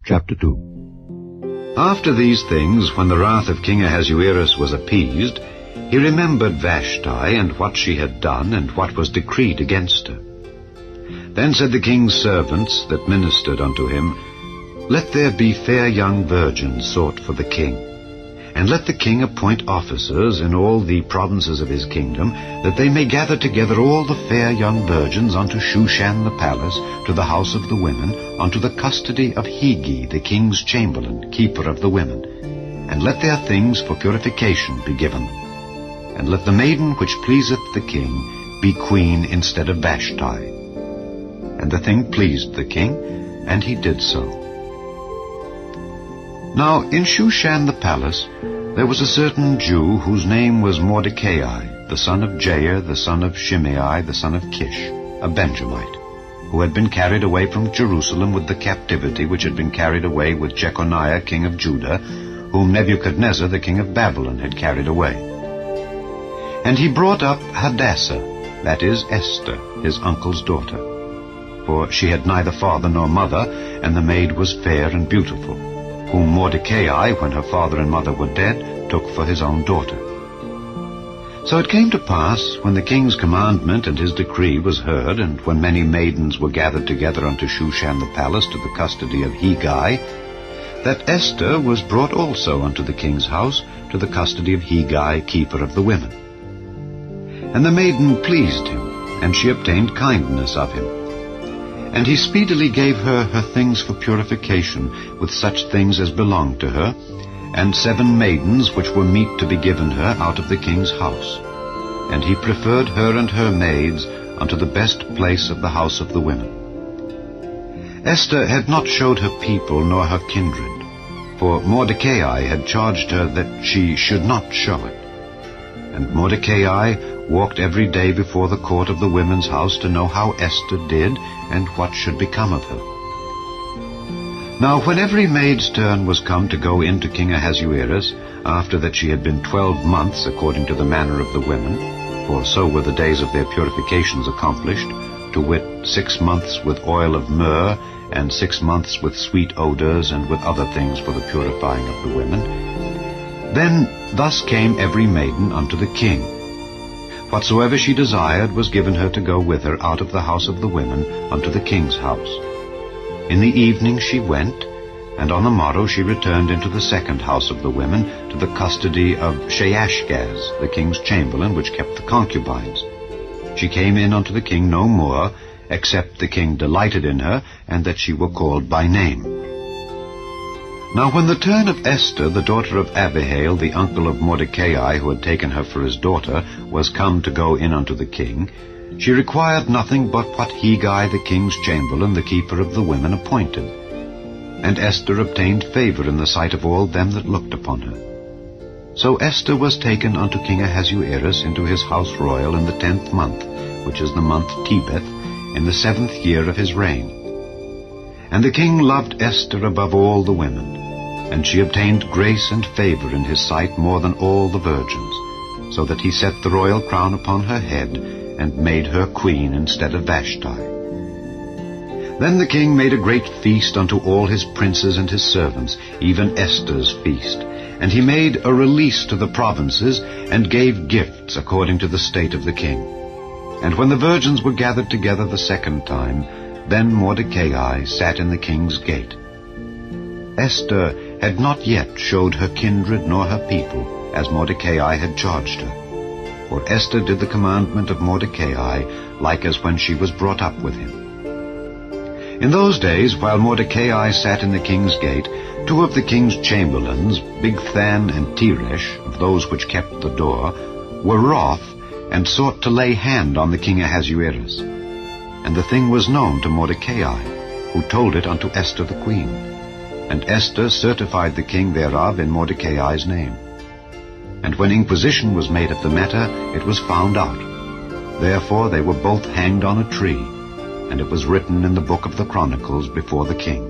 Chapter 2. After these things, when the wrath of King Ahasuerus was appeased, he remembered Vashti and what she had done and what was decreed against her. Then said the king's servants that ministered unto him, Let there be fair young virgins sought for the king, and let the king appoint officers in all the provinces of his kingdom, that they may gather together all the fair young virgins unto Shushan the palace, to the house of the women, unto the custody of Hegi the king's chamberlain, keeper of the women. And let their things for purification be given them. And let the maiden which pleaseth the king be queen instead of Vashti. And the thing pleased the king, and he did so. Now in Shushan the palace there was a certain Jew whose name was Mordecai, the son of Jair, the son of Shimei, the son of Kish, a Benjamite, who had been carried away from Jerusalem with the captivity which had been carried away with Jeconiah king of Judah, whom Nebuchadnezzar the king of Babylon had carried away. And he brought up Hadassah, that is Esther, his uncle's daughter. For she had neither father nor mother, and the maid was fair and beautiful, whom Mordecai, when her father and mother were dead, took for his own daughter. So it came to pass, when the king's commandment and his decree was heard, and when many maidens were gathered together unto Shushan the palace to the custody of Hegai, that Esther was brought also unto the king's house to the custody of Hegai, keeper of the women. And the maiden pleased him, and she obtained kindness of him. And he speedily gave her her things for purification, with such things as belonged to her, and 7 maidens which were meet to be given her out of the king's house. And he preferred her and her maids unto the best place of the house of the women. Esther had not showed her people nor her kindred, for Mordecai had charged her that she should not show it. And Mordecai walked every day before the court of the women's house to know how Esther did, and what should become of her. Now when every maid's turn was come to go in to King Ahasuerus, after that she had been 12 months according to the manner of the women, for so were the days of their purifications accomplished, to wit, 6 months with oil of myrrh, and 6 months with sweet odors, and with other things for the purifying of the women, then thus came every maiden unto the king. Whatsoever she desired was given her to go with her out of the house of the women unto the king's house. In the evening she went, and on the morrow she returned into the second house of the women, to the custody of Sheashgaz, the king's chamberlain, which kept the concubines. She came in unto the king no more, except the king delighted in her, and that she were called by name. Now when the turn of Esther, the daughter of Abihail, the uncle of Mordecai, who had taken her for his daughter, was come to go in unto the king, she required nothing but what Hegai the king's chamberlain, the keeper of the women, appointed. And Esther obtained favor in the sight of all them that looked upon her. So Esther was taken unto King Ahasuerus into his house royal in the 10th month, which is the month Tebeth, in the 7th year of his reign. And the king loved Esther above all the women, and she obtained grace and favor in his sight more than all the virgins, so that he set the royal crown upon her head, and made her queen instead of Vashti. Then the king made a great feast unto all his princes and his servants, even Esther's feast. And he made a release to the provinces, and gave gifts according to the state of the king. And when the virgins were gathered together the second time, then Mordecai sat in the king's gate. Esther had not yet showed her kindred nor her people, as Mordecai had charged her. For Esther did the commandment of Mordecai, like as when she was brought up with him. In those days, while Mordecai sat in the king's gate, 2 of the king's chamberlains, Bigthan and Teresh, of those which kept the door, were wroth, and sought to lay hand on the king Ahasuerus. And the thing was known to Mordecai, who told it unto Esther the queen. And Esther certified the king thereof in Mordecai's name. And when inquisition was made of the matter, it was found out. Therefore they were both hanged on a tree, and it was written in the book of the Chronicles before the king.